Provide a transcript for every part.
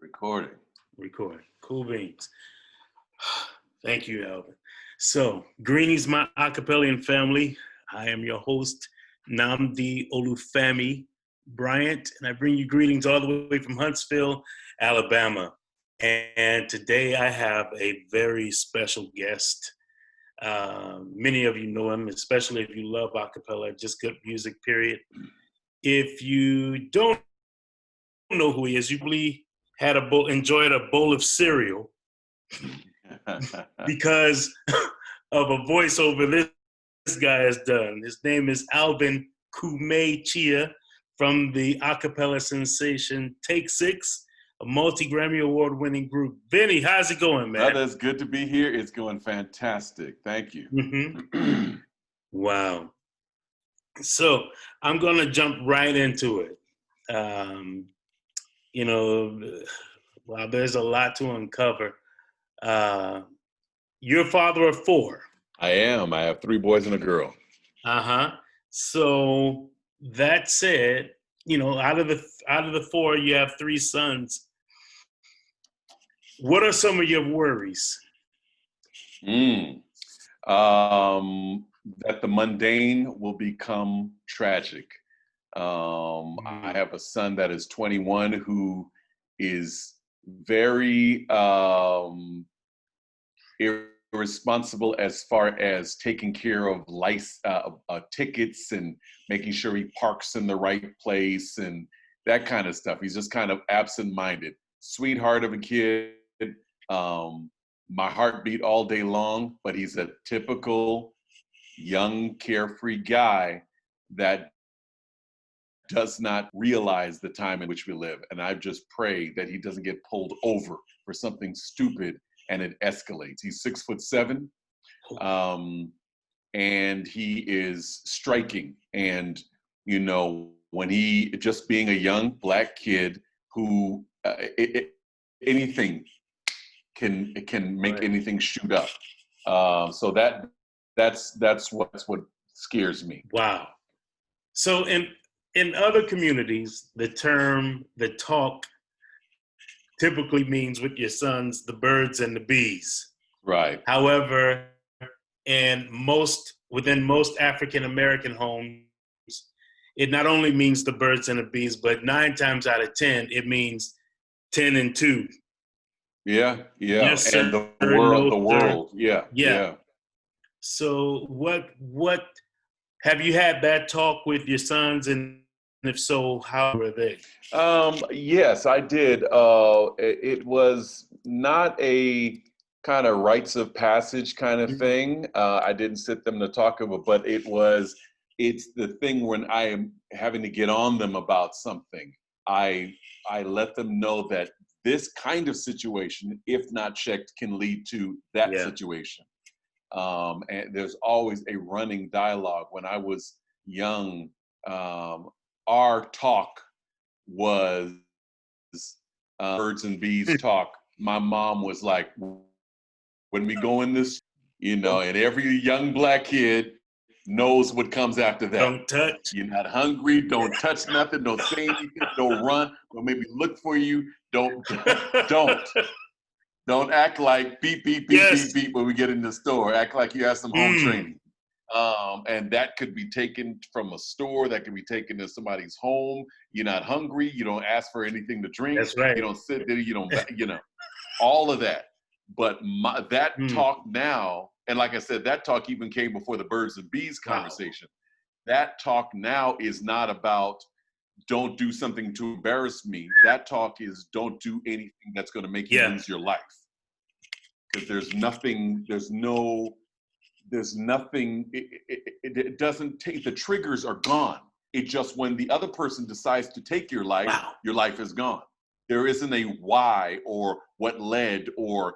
Recording. Record. Cool beans. Thank you, Alvin. So, greetings, my A Cappellian family. I am your host, Namdi Olufemi Bryant, and I bring you greetings all the way from Huntsville, Alabama. And today I have a very special guest. Many of you know him, especially if you love a cappella, just good music, period. If you don't know who he is, you probably enjoyed a bowl of cereal because of a voiceover this guy has done. His name is Alvin Chea from the a cappella sensation Take Six, a multi-Grammy award-winning group. Vinnie, how's it going, man? Brother, it's good to be here. It's going fantastic. Thank you. Mm-hmm. Wow. So I'm going to jump right into it. Wow, there's a lot to uncover. You're a father of four. I am. I have 3 boys and a girl. Uh-huh. So that said, out of the 4, you have 3 sons. What are some of your worries? That the mundane will become tragic. I have a son that is 21 who is very irresponsible as far as taking care of tickets and making sure he parks in the right place and that kind of stuff. He's just kind of absent-minded. Sweetheart of a kid. My heart beat all day long, but he's a typical young, carefree guy that does not realize the time in which we live. And I just pray that he doesn't get pulled over for something stupid and it escalates. He's 6'7", and he is striking. And, when he, just being a young Black kid who anything can make anything shoot up. So that's what scares me. Wow. So in other communities, the talk typically means with your sons, the birds and the bees. Right. However, within most African American homes, it not only means the birds and the bees, but 9 times out of 10, it means 10 and 2. Yeah. Yes, sir. And the world. Sir. Yeah. So what have you had that talk with your sons, and if so, how were they? Yes, I did. It was not a kind of rites of passage kind of thing. I didn't sit them to talk about, but it's the thing when I am having to get on them about something. I let them know that this kind of situation, if not checked, can lead to that situation. And there's always a running dialogue. When I was young, our talk was birds and bees talk. My mom was like, when we go in this, and every young Black kid knows what comes after that. Don't touch. You're not hungry. Don't touch nothing. Don't say anything. Don't run. Don't maybe look for you. Don't act like beep, beep, beep, beep, beep when we get in the store. Act like you have some home training. And that could be taken from a store. That could be taken to somebody's home. You're not hungry. You don't ask for anything to drink. That's right. You don't sit there. You don't, all of that. But that talk now, and like I said, that talk even came before the birds and bees conversation. Wow. That talk now is not about don't do something to embarrass me. That talk is don't do anything that's going to make you lose your life. Because there's nothing, it doesn't take, the triggers are gone. It just, when the other person decides to take your life, your life is gone. There isn't a why or what led or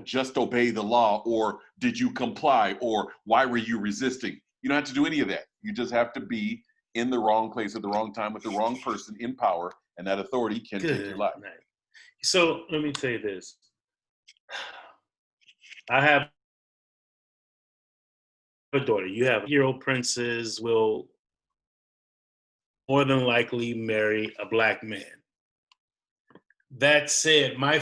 just obey the law or did you comply or why were you resisting? You don't have to do any of that. You just have to be in the wrong place at the wrong time with the wrong person in power, and that authority can take your life. So let me tell you this. I have a daughter. You have hero princes will more than likely marry a Black man. That said, my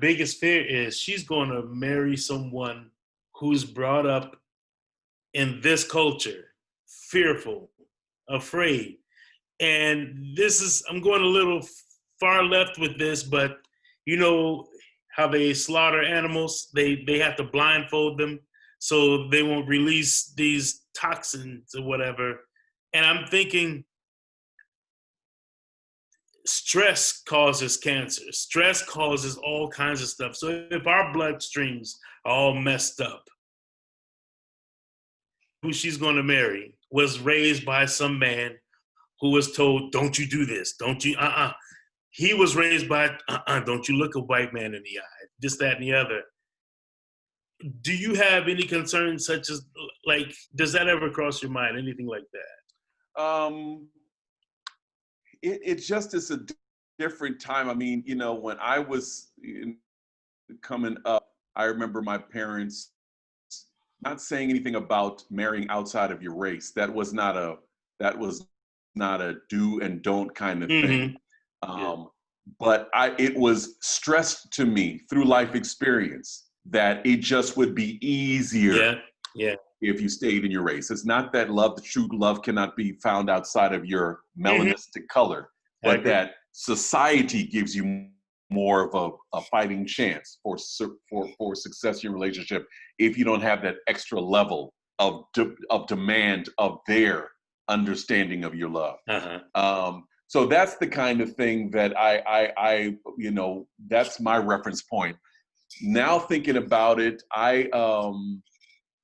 biggest fear is she's going to marry someone who's brought up in this culture, fearful, afraid. And I'm going a little far left with this, but you know how they slaughter animals? They have to blindfold them so they won't release these toxins or whatever. And I'm thinking, stress causes cancer. Stress causes all kinds of stuff. So if our bloodstreams are all messed up, who she's going to marry was raised by some man who was told, don't you do this, don't you, He was raised by, don't you look a white man in the eye, this, that, and the other. Do you have any concerns such as, like, does that ever cross your mind, anything like that? It just is a different time. I mean, you know, when I was coming up, I remember my parents not saying anything about marrying outside of your race. That was not a do and don't kind of thing. But it was stressed to me through life experience that it just would be easier if you stayed in your race. It's not that the true love cannot be found outside of your melanistic color, but that society gives you more of a fighting chance for success in your relationship if you don't have that extra level of demand of their understanding of your love. So that's the kind of thing that I you know, that's my reference point. Now thinking about it, I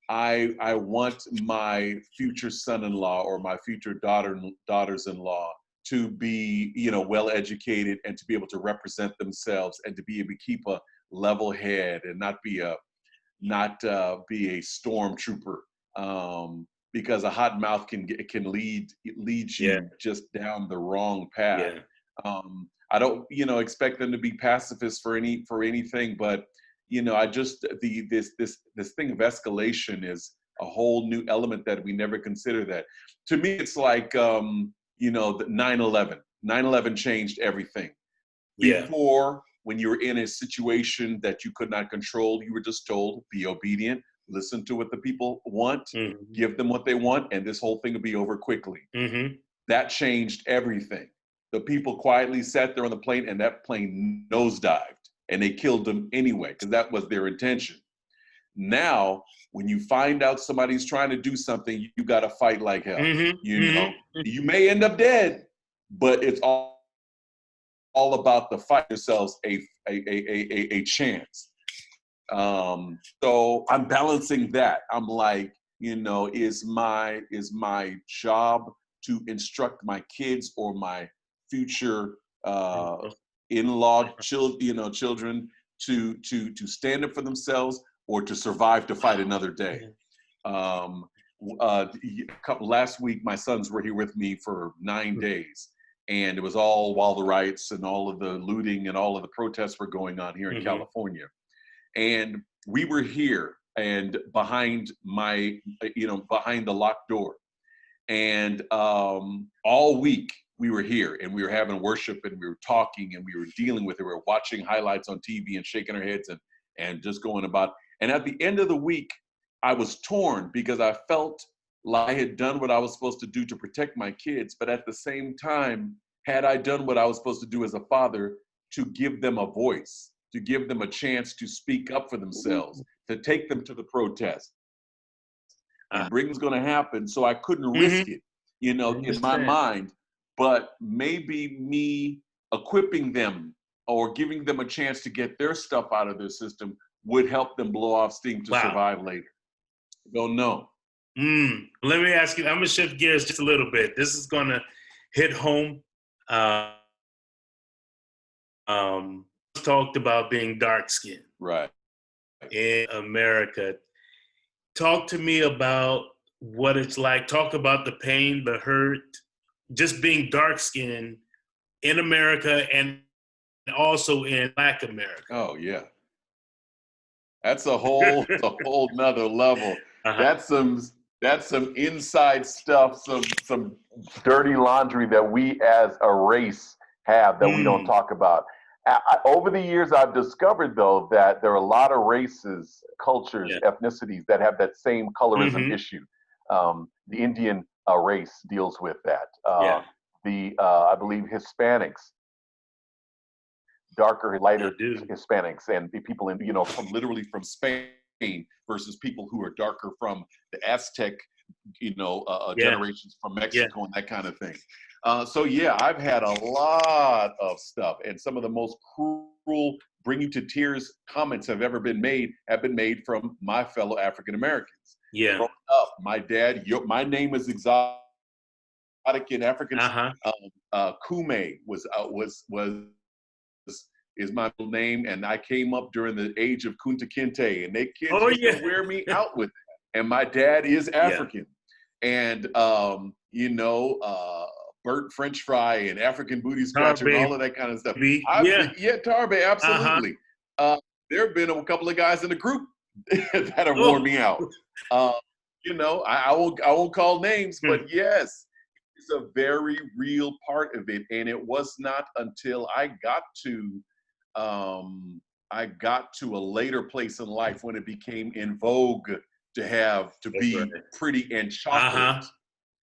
want my future son-in-law or my future daughters-in-law to be, you know, well educated and to be able to represent themselves and to be able to keep a level head and not be a stormtrooper. Because a hot mouth can lead you just down the wrong path. I don't, you know, expect them to be pacifists for anything, but you know, I just this thing of escalation is a whole new element that we never consider. That to me, it's like you know, 9/11. 9/11 changed everything. Before, when you were in a situation that you could not control, you were just told, be obedient, listen to what the people want, give them what they want, and this whole thing will be over quickly. That changed everything. The people quietly sat there on the plane, and that plane nosedived, and they killed them anyway, because that was their intention. Now, when you find out somebody's trying to do something, you got to fight like hell. You know, you may end up dead, but it's all about the fight yourselves a chance. So I'm balancing that. I'm like, you know, is my job to instruct my kids or my future in-law children to stand up for themselves or to survive to fight another day. Last week, my sons were here with me for 9 days, and it was all while the riots and all of the looting and all of the protests were going on here in California. And we were here and behind behind the locked door. And all week we were here and we were having worship and we were talking and we were dealing with it. We were watching highlights on TV and shaking our heads and just going about. And at the end of the week, I was torn because I felt like I had done what I was supposed to do to protect my kids. But at the same time, had I done what I was supposed to do as a father to give them a voice, to give them a chance to speak up for themselves, to take them to the protest. And Britain's going to happen, so I couldn't risk it, you know, in my mind. But maybe me equipping them or giving them a chance to get their stuff out of their system would help them blow off steam to survive later. Don't know. Let me ask you, I'm going to shift gears just a little bit. This is going to hit home. Talked about being dark-skinned. Right. In America. Talk to me about what it's like. Talk about the pain, the hurt, just being dark-skinned in America and also in Black America. Oh, yeah. That's a whole nother level. That's some inside stuff, some dirty laundry that we as a race have that we don't talk about. Over the years, I've discovered, though, that there are a lot of races, cultures, Yeah. ethnicities that have that same colorism Mhm. issue. The Indian race deals with that. Yeah, I believe Hispanics, darker, they lighter do. Hispanics, and the people in, from literally from Spain versus people who are darker from the Aztec, Yeah, generations from yeah, Mexico and that kind of thing. So yeah, I've had a lot of stuff, and some of the most cruel, bring you to tears comments have been made from my fellow African Americans. yeah. Growing up, my dad, my name is exotic in African. Uh-huh. Kume is my middle name, and I came up during the age of Kunta Kinte, and they kids Oh, used to yeah. wear me out with that. And my dad is Yeah. African, and burnt French fry and African booty Tar scratcher and all of that kind of stuff. baby. Yeah. Yeah, Tarbe, Uh-huh. absolutely. There have been a couple of guys in the group that have worn Oh. me out. I won't call names, but yes, it's a very real part of it, and it was not until I got to a later place in life when it became in vogue to That's be right. pretty and chocolate. Uh-huh.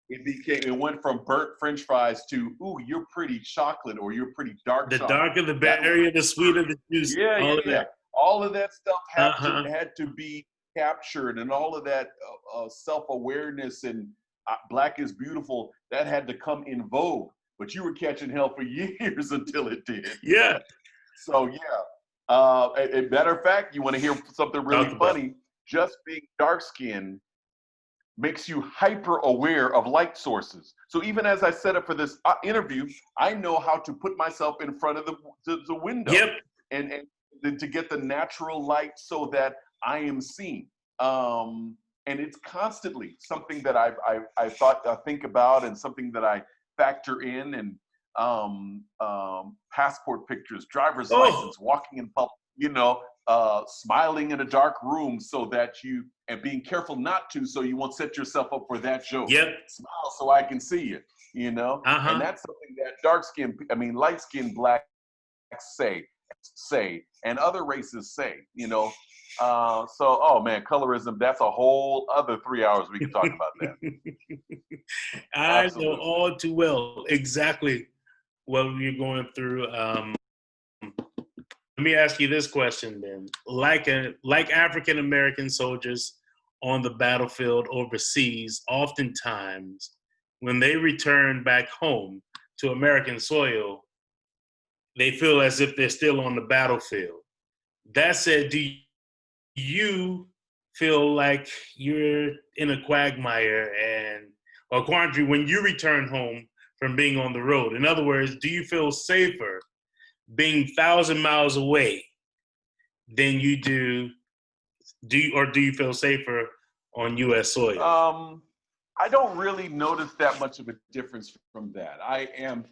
It went from burnt French fries to, ooh, you're pretty chocolate, or you're pretty dark The chocolate. darker the That was berry, the sweeter the juice. yeah, All yeah, of yeah. that. All of that stuff Uh-huh. had to be captured, and all of that self-awareness and black is beautiful, that had to come in vogue. But you were catching hell for years until it did. Yeah. So yeah. A matter of fact, you want to hear something really Talk about it. funny? Just being dark skinned makes you hyper aware of light sources. So even as I set up for this interview, I know how to put myself in front of the window Yep. and to get the natural light so that I am seen. And it's constantly something that I think about, and something that I factor in, and passport pictures, driver's Oh, license, walking in public, smiling in a dark room and being careful not to, so you won't set yourself up for that joke. yep. Smile so I can see you, and Uh-huh. that's something that light skinned blacks say, and other races say, oh man, colorism, that's a whole other 3 hours we can talk about that. I know Absolutely. all too well exactly what you're going through. Let me ask you this question then. Like African American soldiers on the battlefield overseas, oftentimes when they return back home to American soil, they feel as if they're still on the battlefield. That said, do you feel like you're in a quagmire or quandary when you return home from being on the road? In other words, do you feel safer being 1,000 miles away than you do you feel safer on U.S. soil? I don't really notice that much of a difference from that. I am,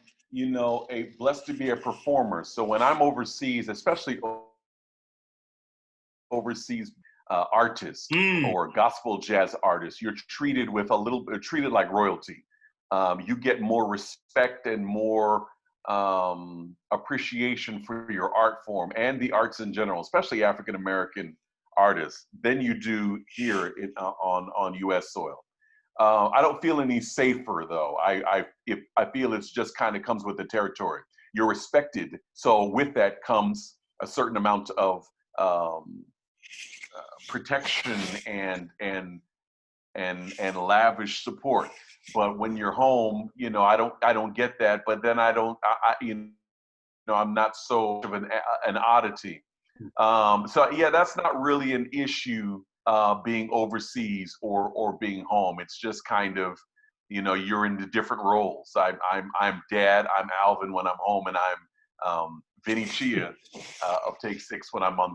blessed to be a performer. So when I'm overseas, especially overseas artists or gospel jazz artists, you're treated treated like royalty. You get more respect and more appreciation for your art form and the arts in general, especially African American artists, than you do here on U.S. soil. I don't feel any safer though. I feel it's just kind of comes with the territory. You're respected, so with that comes a certain amount of protection and lavish support. But when you're home, I don't get that. But then I'm not so of an oddity. So yeah, that's not really an issue being overseas or being home. It's just kind of, you're in the different roles. I'm dad. I'm Alvin when I'm home, and I'm Vinnie Chea of Take Six when I'm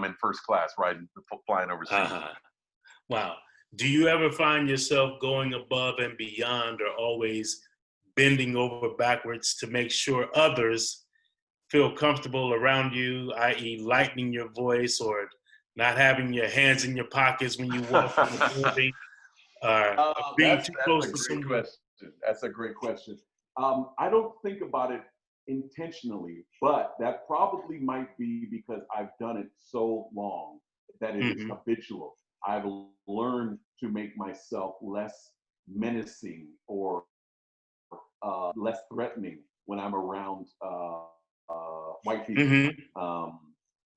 in first class, flying overseas. Uh-huh. Wow. Do you ever find yourself going above and beyond, or always bending over backwards to make sure others feel comfortable around you, i.e. lightening your voice, or not having your hands in your pockets when you walk in the building, or being That's too a close to great someone? question. That's a great question. I don't think about it intentionally, but that probably might be because I've done it so long that it is habitual. I've learned to make myself less menacing or less threatening when I'm around white people.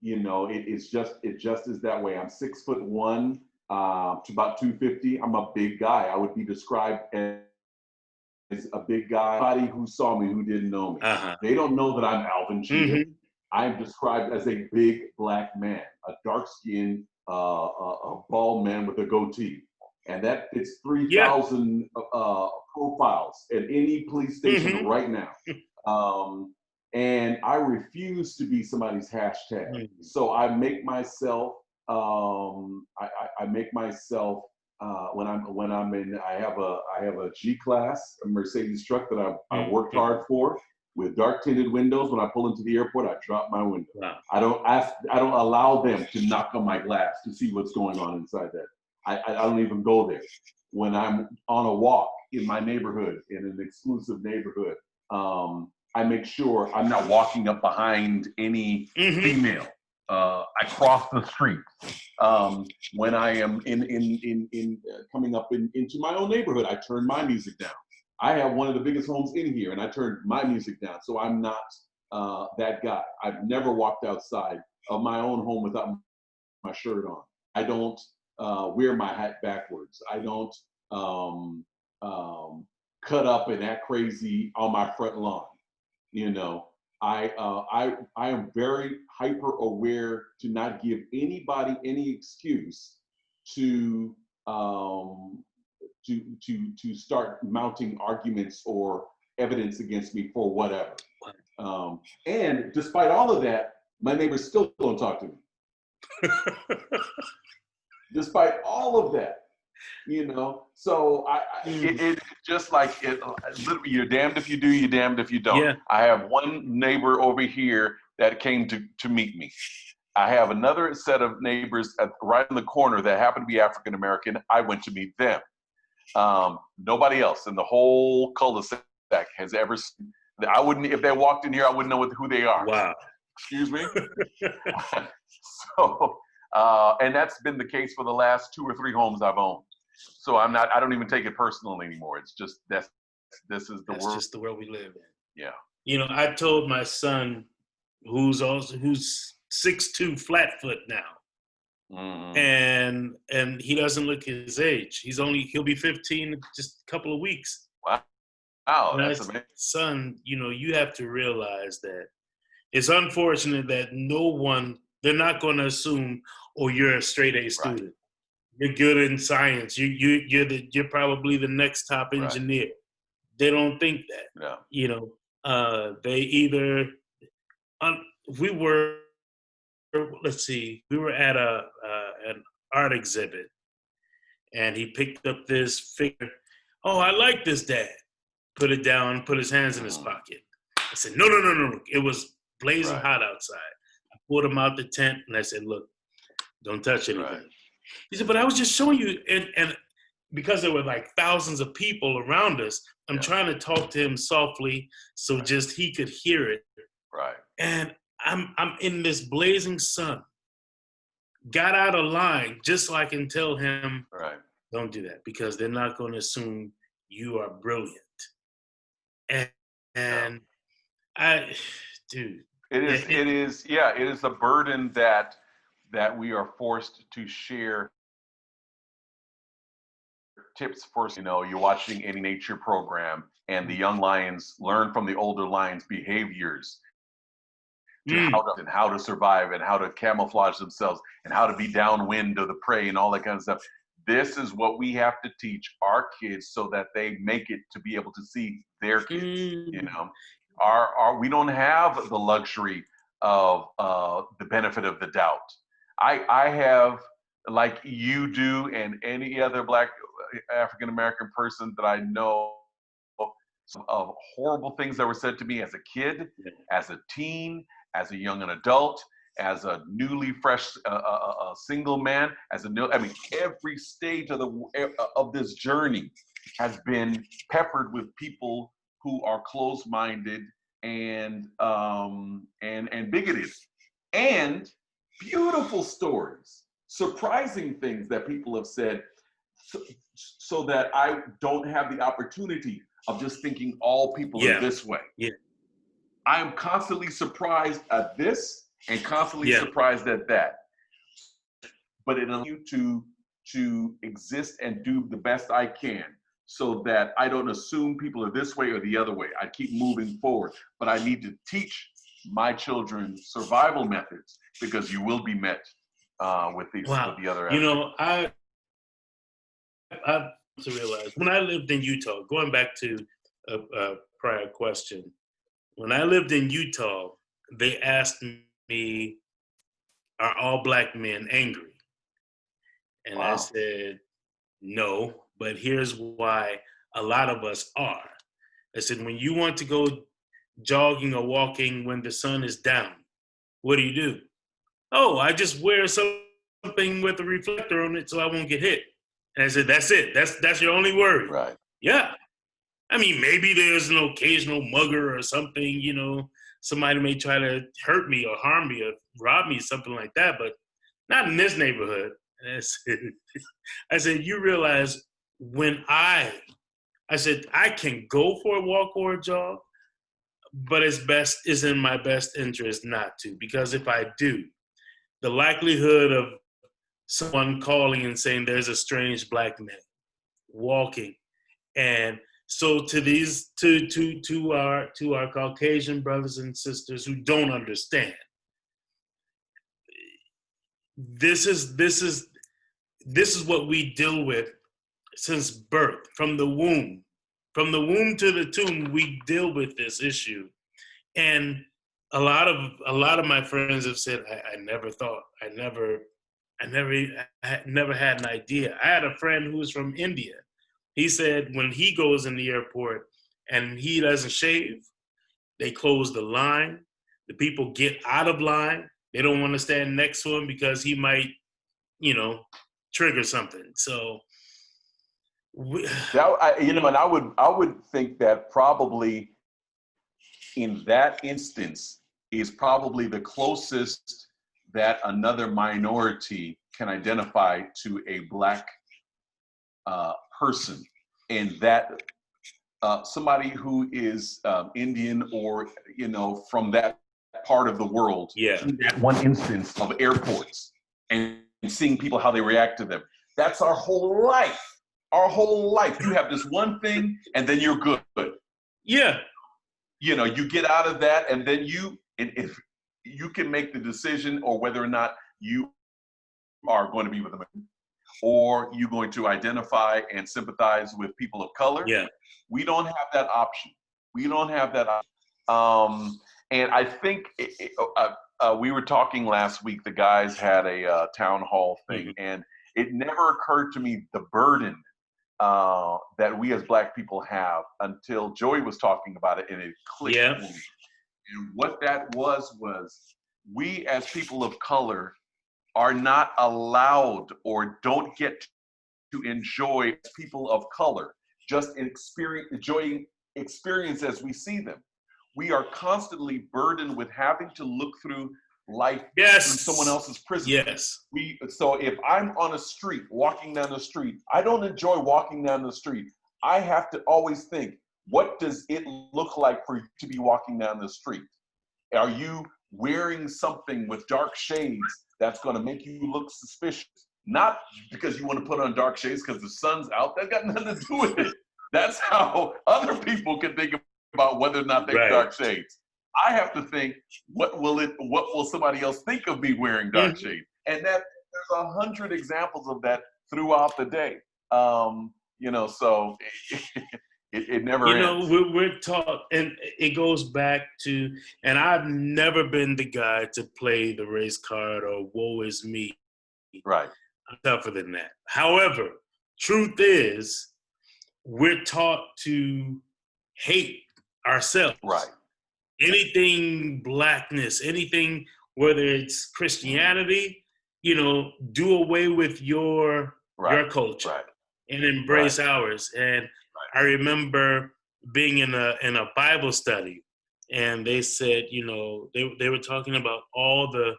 You know, it just is that way. I'm 6'1" to about 250. I'm a big guy. I would be described as a big guy. Anybody who saw me who didn't know me, they don't know that I'm Alvin Chea. I am described as a big black man, a dark-skinned, a bald man with a goatee. And that it's 3,000 profiles at any police station right now. And I refuse to be somebody's hashtag. So I make myself, I make myself when I'm in, I have a G-Class, a Mercedes truck that I worked hard for, with dark tinted windows. When I pull into the airport, I drop my window. Wow. I don't allow them to knock on my glass to see what's going on inside that. I don't even go there. When I'm on a walk in my neighborhood, in an exclusive neighborhood, I make sure I'm not walking up behind any female. I cross the street. When I am coming up into my own neighborhood, I turn my music down. I have one of the biggest homes in here, and I turned my music down, so I'm not that guy. I've never walked outside of my own home without my shirt on. I don't wear my hat backwards. I don't cut up and act crazy on my front lawn. You know, I am very hyper aware to not give anybody any excuse to start mounting arguments or evidence against me for whatever. And despite all of that, my neighbors still don't talk to me. Despite all of that, you know. So it's just like literally, you're damned if you do, you're damned if you don't. Yeah. I have one neighbor over here that came to meet me. I have another set of neighbors right in the corner that happen to be African American. I went to meet them. Nobody else in the whole cul-de-sac has ever seen. I wouldn't, if they walked in here, I wouldn't know who they are. Wow. Excuse me. So, and that's been the case for the last 2 or 3 homes I've owned. So I don't even take it personally anymore. It's just this is the world. That's just the world we live in. Yeah. You know, I told my son, who's 6'2", flat-foot now, and he doesn't look his age. He'll be 15 in just a couple of weeks. Wow, that's amazing. Son, you know, you have to realize that it's unfortunate that they're not going to assume, oh, you're a straight A student. Right. You're good in science. You're probably the next top engineer. Right. They don't think that. Yeah. You know, they either we were at an art exhibit, and he picked up this figure. Oh, I like this, Dad. Put it down. Put his hands in his pocket. I said, no. It was blazing hot outside. I pulled him out the tent, and I said, look, don't touch anything. Right. He said, but I was just showing you, and because there were like thousands of people around us, I'm trying to talk to him softly so just he could hear it. Right. And I'm in this blazing sun. Got out of line just so I can tell him, don't do that, because they're not going to assume you are brilliant. And dude. It is a burden that we are forced to share. Tips first, you know, you're watching any nature program and the young lions learn from the older lions' behaviors and how to survive and how to camouflage themselves and how to be downwind of the prey and all that kind of stuff. This is what we have to teach our kids so that they make it to be able to see their kids. You know, we don't have the luxury of the benefit of the doubt. I have, like you do, and any other Black African American person that I know, of horrible things that were said to me as a kid, as a teen, as a young adult, as a newly fresh a single man, every stage of this journey has been peppered with people who are closed-minded, and bigoted, and beautiful stories, surprising things that people have said, so that I don't have the opportunity of just thinking all people are this way. Yeah. I am constantly surprised at this and constantly surprised at that. But it allows you to exist and do the best I can, so that I don't assume people are this way or the other way. I keep moving forward, but I need to teach my children survival methods, because you will be met with these with the other aspects. You know, I've to realize when I lived in Utah, going back to a prior question, when I lived in Utah, they asked me, "Are all black men angry?" And I said, "No, but here's why a lot of us are." I said, when you want to go jogging or walking when the sun is down, what do? "Oh, I just wear something with a reflector on it so I won't get hit." And I said, "That's it. That's your only worry." Right. Yeah. I mean, maybe there's an occasional mugger or something, you know, somebody may try to hurt me or harm me or rob me, something like that, but not in this neighborhood. And I said, you realize when I said, I can go for a walk or a jog, but it's in my best interest not to, because if I do, the likelihood of someone calling and saying there's a strange black man walking, and so to our Caucasian brothers and sisters who don't understand, this is what we deal with since birth, from the womb to the tomb. We deal with this issue, and a lot of my friends have said, I never thought, I never had an idea. I had a friend who was from India. He said when he goes in the airport and he doesn't shave, they close the line. The people get out of line. They don't want to stand next to him because he might, you know, trigger something. So, and I would think that probably in that instance is probably the closest that another minority can identify to a black person, and that somebody who is Indian or, you know, from that part of the world, in that one instance of airports and seeing people, how they react to them. That's our whole life. Our whole life. You have this one thing and then you're good. Yeah. You know, you get out of that, and then if you can make the decision or whether or not you are going to be with them, or you're going to identify and sympathize with people of color. Yeah. We don't have that option. We don't have that option. And I think we were talking last week, the guys had a town hall thing, and it never occurred to me the burden that we as black people have until Joey was talking about it, and it clicked. Yeah. And what that was we as people of color are not allowed or don't get to enjoy people of color, just enjoying experience as we see them. We are constantly burdened with having to look through life through someone else's prism. Yes. So if I'm on a street, walking down the street, I don't enjoy walking down the street. I have to always think, what does it look like for you to be walking down the street? Are you wearing something with dark shades that's going to make you look suspicious? Not because you want to put on dark shades because the sun's out. That got nothing to do with it. That's how other people can think about whether or not they have dark shades. I have to think, what will somebody else think of me wearing dark shades? And there's 100 examples of that throughout the day. You know, so it never ends. You know, we're taught, and it goes back to, and I've never been the guy to play the race card or woe is me. Right. I'm tougher than that. However, truth is, we're taught to hate ourselves. Right. Anything blackness, anything, whether it's Christianity, you know, do away with your culture and embrace ours. And I remember being in a Bible study, and they said, they were talking about all the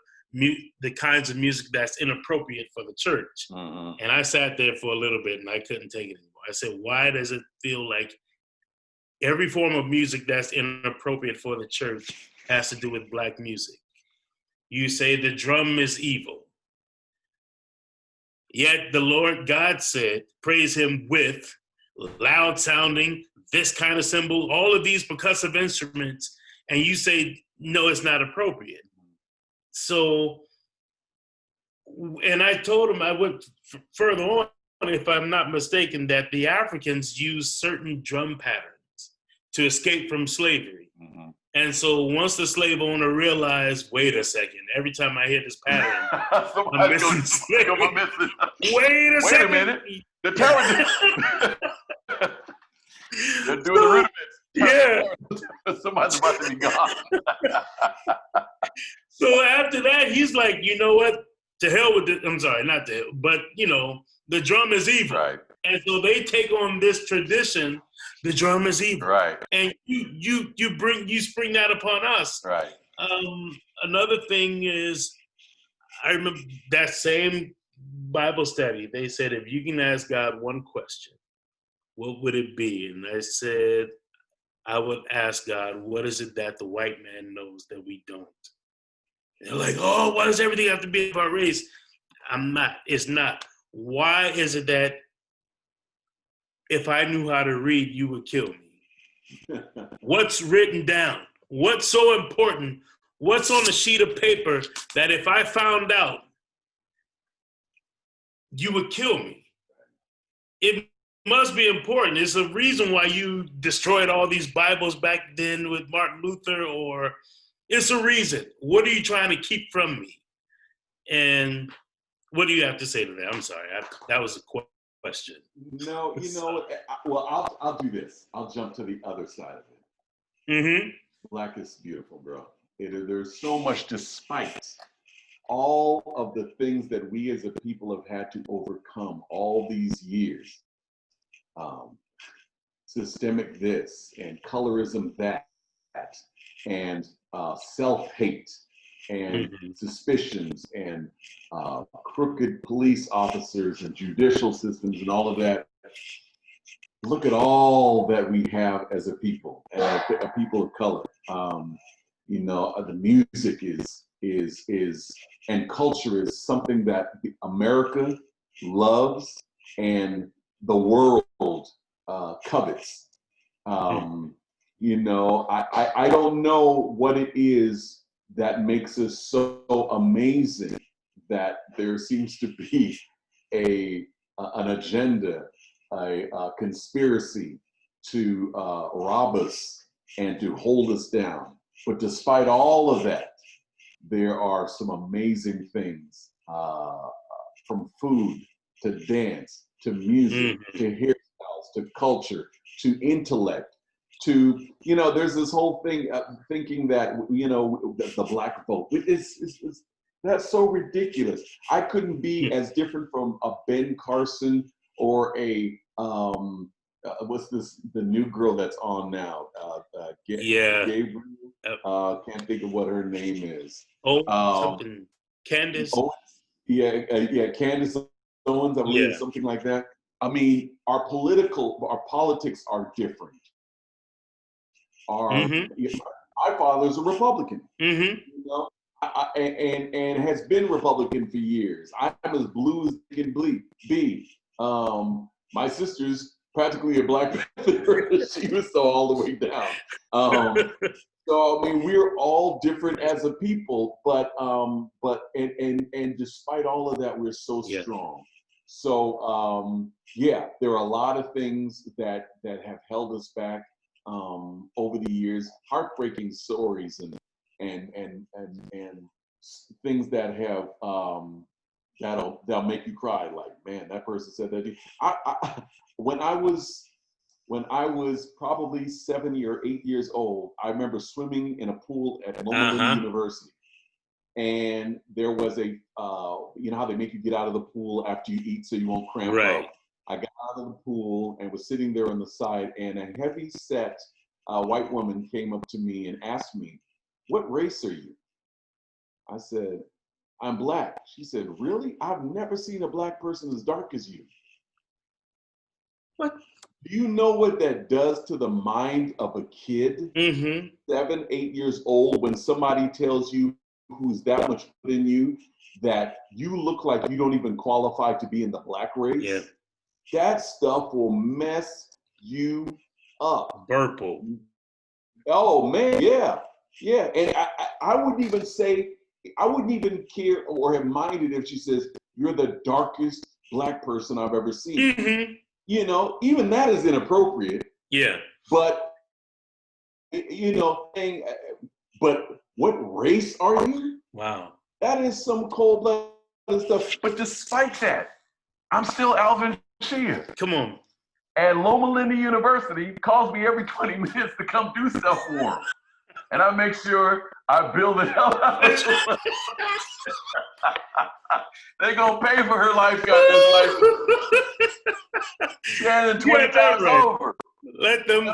kinds of music that's inappropriate for the church. And I sat there for a little bit and I couldn't take it anymore. I said, why does it feel like every form of music that's inappropriate for the church has to do with black music? You say the drum is evil. Yet the Lord God said, praise him with loud sounding, this kind of cymbal, all of these percussive instruments, and you say, no, it's not appropriate. So, and I told him, I went further on, if I'm not mistaken, that the Africans use certain drum patterns to escape from slavery. And so once the slave owner realized, wait a second, every time I hear this pattern, I'm missing slavery. Wait a second. Wait a minute. The terror. They're doing the rudiments. Yeah. Somebody's about to be gone. So after that, he's like, you know what? To hell with it. I'm sorry, not to hell, but the drum is evil. Right. And so they take on this tradition, the drum is evil. Right. And you spring that upon us. Right. Another thing is, I remember that same Bible study, they said, if you can ask God one question, what would it be? And I said, I would ask God, what is it that the white man knows that we don't? And they're like, oh, why does everything have to be about race? It's not. Why is it that if I knew how to read, you would kill me? What's written down? What's so important? What's on a sheet of paper that if I found out, you would kill me? It must be important. It's a reason why you destroyed all these Bibles back then with Martin Luther, or it's a reason. What are you trying to keep from me? And what do you have to say to that? I'm sorry, that was a question. No, well, I'll do this. I'll jump to the other side of it. Mm-hmm. Black is beautiful, bro. There's so much, despite all of the things that we as a people have had to overcome all these years. Systemic this and colorism that, and self-hate and suspicions and crooked police officers and judicial systems and all of that. Look at all that we have as a people, a people of color. The music is and culture is something that America loves and the world covets. I don't know what it is that makes us so amazing that there seems to be an agenda, a conspiracy to rob us and to hold us down. But despite all of that, there are some amazing things, from food to dance to music to hairstyles to culture to intellect to, there's this whole thing thinking that, the black vote. That's so ridiculous. I couldn't be as different from a Ben Carson or a, what's this, the new girl that's on now? Gabriel. Can't think of what her name is. Something. Candace. Candace Owens, I believe, something like that. I mean, our politics are different. My father's a Republican, and has been Republican for years. I'm as blue as can be. My sister's practically a Black Panther. She was so all the way down. So I mean, we're all different as a people, but despite all of that, we're so strong. So there are a lot of things that have held us back over the years. Heartbreaking stories and things that have that'll make you cry. Like, man, that person said that. When I was probably 7 or 8 years old, I remember swimming in a pool at Loma Linda University. And there was you know how they make you get out of the pool after you eat so you won't cramp up? I got out of the pool and was sitting there on the side, and a heavy set a white woman came up to me and asked me, "What race are you?" I said, "I'm black." She said, "Really? I've never seen a black person as dark as you." What? Do you know what that does to the mind of a kid, 7, 8 years old, when somebody tells you who's that much than you that you look like you don't even qualify to be in the black race? Yeah. That stuff will mess you up. Purple. Oh man, yeah. Yeah. And I wouldn't even say, I wouldn't even care or have minded if she says, "You're the darkest black person I've ever seen." You know, even that is inappropriate. Yeah. But, you know, saying, "But what race are you?" Wow. That is some cold-blooded stuff. But despite that, I'm still Alvin Chea. Come on. And Loma Linda University calls me every 20 minutes to come do stuff for them. And I make sure I build the hell out of them. They're going to pay for her lifeguard this life. 10 and 20 times right. over. Let them,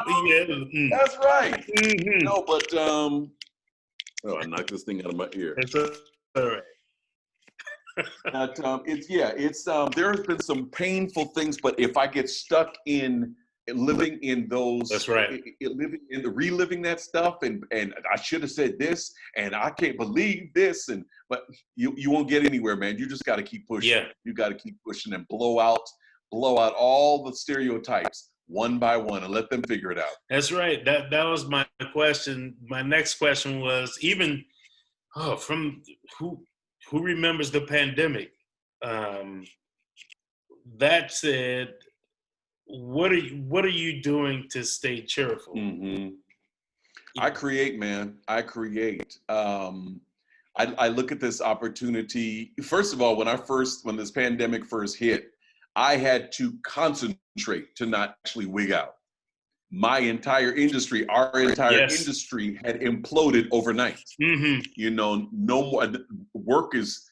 That's right. No, but, oh, I knocked this thing out of my ear. It's all right. But, there's been some painful things, but if I get stuck in living in those, that's right, reliving that stuff, and I should have said this, and I can't believe this, but you won't get anywhere, man. You just got to keep pushing. Yeah. You got to keep pushing and blow out all the stereotypes one by one and let them figure it out. That's right. That was my question. My next question was even from who remembers the pandemic. That said, what are you doing to stay cheerful? I create, man. I create. I look at this opportunity. First of all, when this pandemic first hit, I had to concentrate to not actually wig out. My entire industry, our entire industry had imploded overnight. You know, no more work is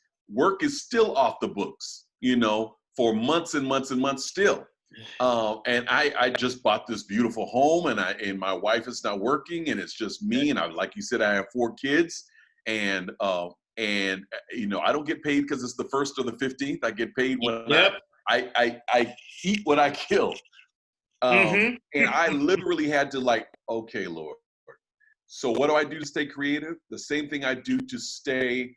still off the books, you know, for months and months and months still. And I just bought this beautiful home, and my wife is not working, and it's just me. And like you said, I have 4 kids, and you know, I don't get paid because it's the 1st or the 15th. I get paid when I eat what I kill. And I literally had to okay, Lord. So what do I do to stay creative? The same thing I do to stay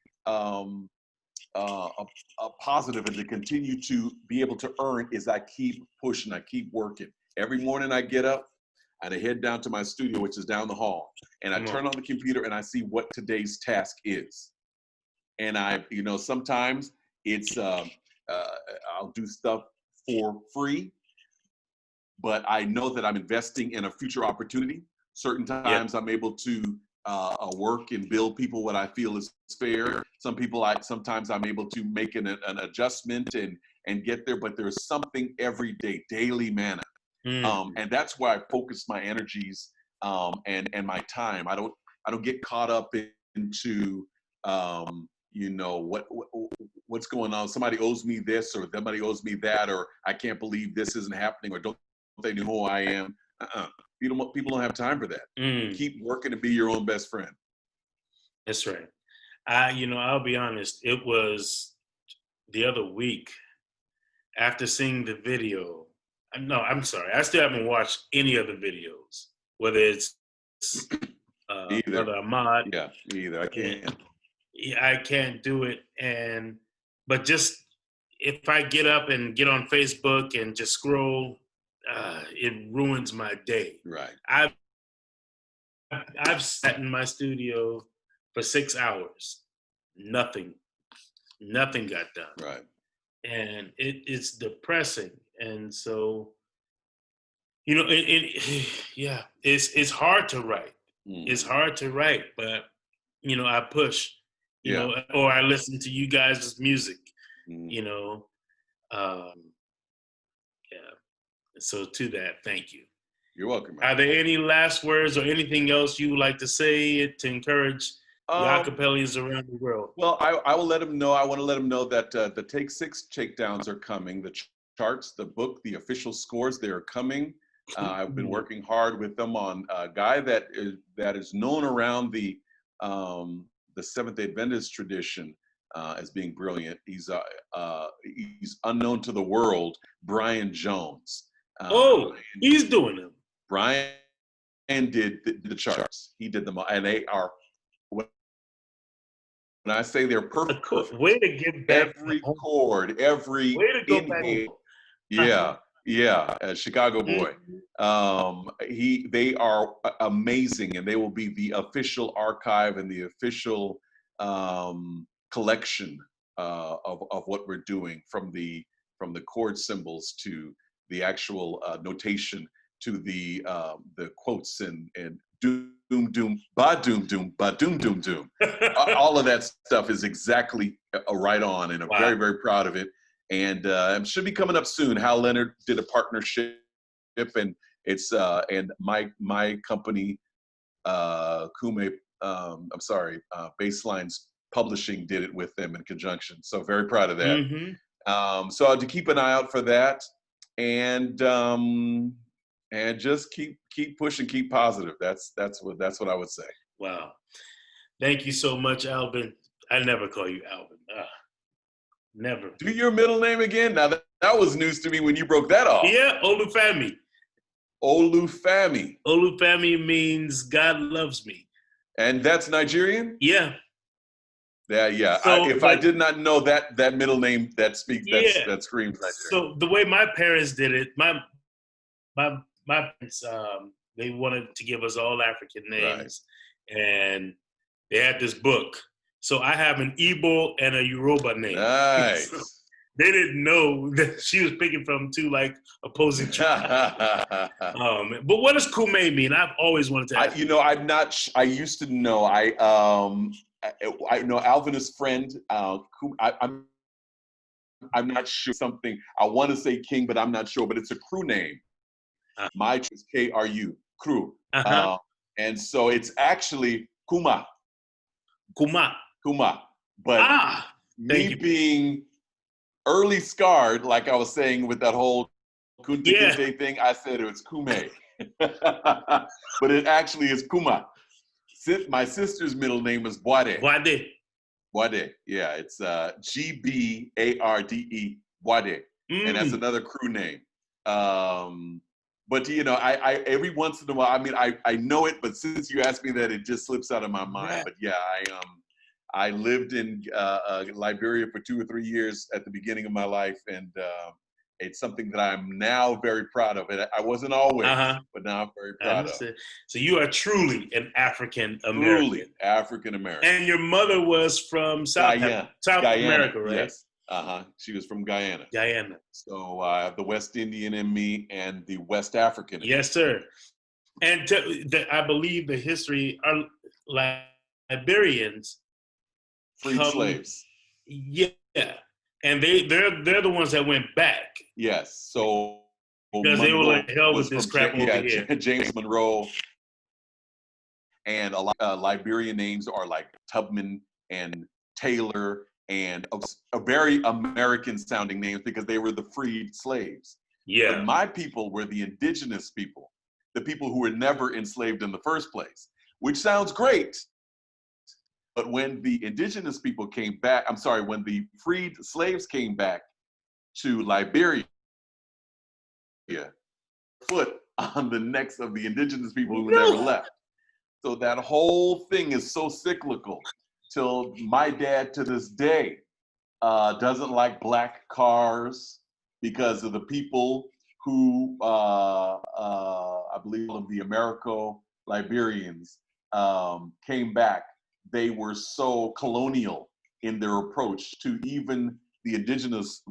positive and to continue to be able to earn is I keep pushing, I keep working. Every morning I get up and I head down to my studio, which is down the hall, and I turn on the computer and I see what today's task is. And you know, sometimes it's I'll do stuff for free, but I know that I'm investing in a future opportunity. Certain times I'm able to work and bill people what I feel is fair. Sometimes I'm able to make an adjustment and get there, but there's something every day, daily manna. And that's where I focus my energies and my time. I don't get caught up into you know, what's going on. Somebody owes me this, or somebody owes me that, or I can't believe this isn't happening, or don't they know who I am? People don't have time for that. Keep working to be your own best friend. That's right. I'll be honest. It was the other week after seeing the video. No, I'm sorry. I still haven't watched any of the videos, whether it's Brother Ahmad. Yeah, me either. I can't. I can't do it. But just if I get up and get on Facebook and just scroll, it ruins my day. Right. I've sat in my studio for 6 hours. Nothing got done. Right. And it's depressing. And so, you know, it's hard to write. It's hard to write, but you know, I push. You know, or I listen to you guys' music. You know, So to that, thank you. You're welcome. Are there any last words or anything else you would like to say to encourage the a cappellas around the world? Well, I will let them know. I want to let them know that the Take 6 takedowns are coming. The charts, the book, the official scores, they are coming. I've been working hard with them on a guy that is known around the Seventh-day Adventist tradition as being brilliant. He's unknown to the world, Bryant Jones. He's doing them. Bryant did the charts. He did them all, and they are. When I say they're perfect, Way to get back. Every chord, every inhale. Yeah, Chicago boy. They are amazing, and they will be the official archive and the official collection of what we're doing, from the chord symbols to the actual notation to the quotes and doom doom ba doom doom ba doom doom doom. All of that stuff is exactly right on, and I'm very, very proud of it. And it should be coming up soon. Hal Leonard did a partnership, and it's and my company, Baselines Publishing did it with them in conjunction. So very proud of that. Mm-hmm. So to keep an eye out for that, and just keep pushing, keep positive. That's what I would say. Wow, thank you so much, Alvin. I never call you Alvin. Never. Do your middle name again. Now that was news to me when you broke that off. Yeah, Olufemi. Olufemi. Olufemi means God loves me. And that's Nigerian? Yeah. Yeah. So, I did not know that middle name that screams Nigerian. So the way my parents did it, my parents, they wanted to give us all African names, and they had this book. So I have an Igbo and a Yoruba name. Nice. So they didn't know that she was picking from two opposing tribes. But what does Kume mean? I've always wanted to ask. I'm not. I used to know. I know Alvin's friend. I'm not sure something. I want to say King, but I'm not sure. But it's a crew name. My is KRU, crew. And so it's actually Kuma. But me being early scarred, like I was saying with that whole Kunta Kinte thing, I said it was Kume. But it actually is Kuma. My sister's middle name is Boade. Boade. Yeah, it's Gbarde, Boade. And that's another crew name. But I every once in a while, I mean, I know it, but since you asked me that, it just slips out of my mind. But yeah, I lived in Liberia for 2 or 3 years at the beginning of my life, and it's something that I'm now very proud of. And I wasn't always, but now I'm very proud of. So you are truly an African American. Truly African American. And your mother was from South America, right? Yes. She was from Guyana. So the West Indian in me and the West African. Yes, sir. And I believe the history are Liberians. Freed slaves. Yeah. And they're the ones that went back. Yes. So because they were like, hell with this crap over here. James Monroe. And a lot of Liberian names are like Tubman and Taylor, and a very American sounding names because they were the freed slaves. Yeah. But my people were the indigenous people, the people who were never enslaved in the first place, which sounds great. But when the indigenous people came back, when the freed slaves came back to Liberia, foot on the necks of the indigenous people who never left. So that whole thing is so cyclical. Till my dad to this day doesn't like black cars because of the people who I believe all of the Liberians came back. They were so colonial in their approach to even the indigenous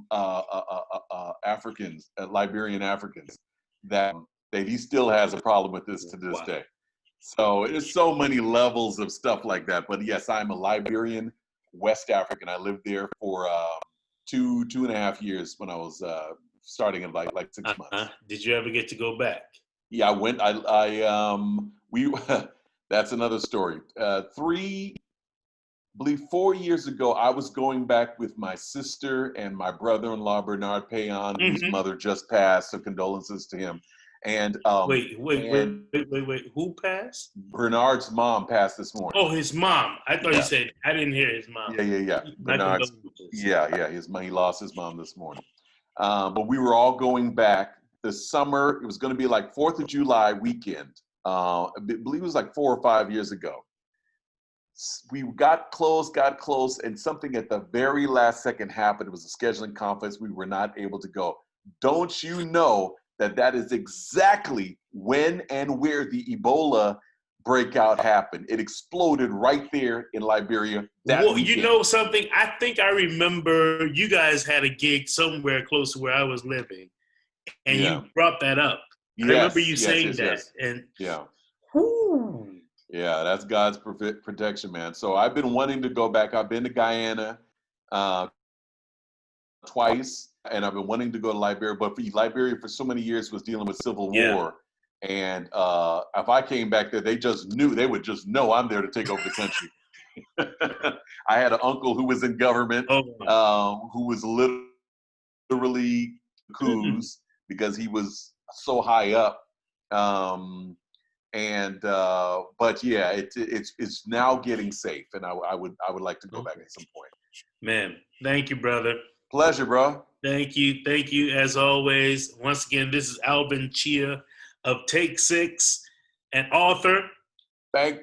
Africans, Liberian Africans, that he still has a problem with this to this day. So there's so many levels of stuff like that. But yes, I'm a Liberian West African. I lived there for 2.5 years when I was starting in like 6 months. Did you ever get to go back? Yeah, I went. That's another story. 4 years ago, I was going back with my sister and my brother-in-law, Bernard Payan, whose mother just passed, so condolences to him. And Wait. Who passed? Bernard's mom passed this morning. Oh, his mom. I thought you Yeah. said, I didn't hear his mom. Yeah. My Bernard's, condolences. yeah. He lost his mom this morning. But we were all going back this summer. It was going to be like 4th of July weekend. I believe it was like 4 or 5 years ago. We got close, and something at the very last second happened. It was a scheduling conflict. We were not able to go. Don't you know that is exactly when and where the Ebola breakout happened? It exploded right there in Liberia that Well, weekend. you know something? I think I remember you guys had a gig somewhere close to where I was living, and you brought that up. I remember you saying that. And yeah. Whew. Yeah, that's God's protection, man. So I've been wanting to go back. I've been to Guyana twice, and I've been wanting to go to Liberia. But Liberia for so many years was dealing with civil war. And if I came back there, they would just know I'm there to take over the country. I had an uncle who was in government, who was literally coups because he was so high up. But yeah, it's now getting safe, and I would like to go back at some point. Man, thank you, brother. Pleasure, bro. Thank you as always. Once again, this is Alvin Chea of Take 6, an author. Bang.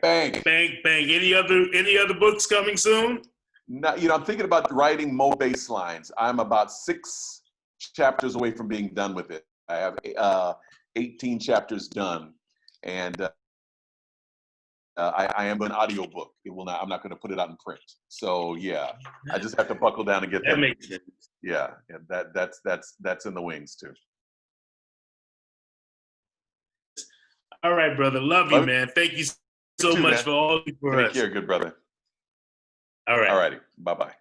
Any other books coming soon? No, I'm thinking about writing Mo Baselines. I'm about 6 chapters away from being done with it. I have 18 chapters done. And I am an audiobook. I'm not going to put it out in print. So yeah, I just have to buckle down and get that. That makes sense. Yeah, that's in the wings too. All right, brother. Love you, man. Thank you so much for all for us. Take care, good brother. All right. All righty. Bye-bye.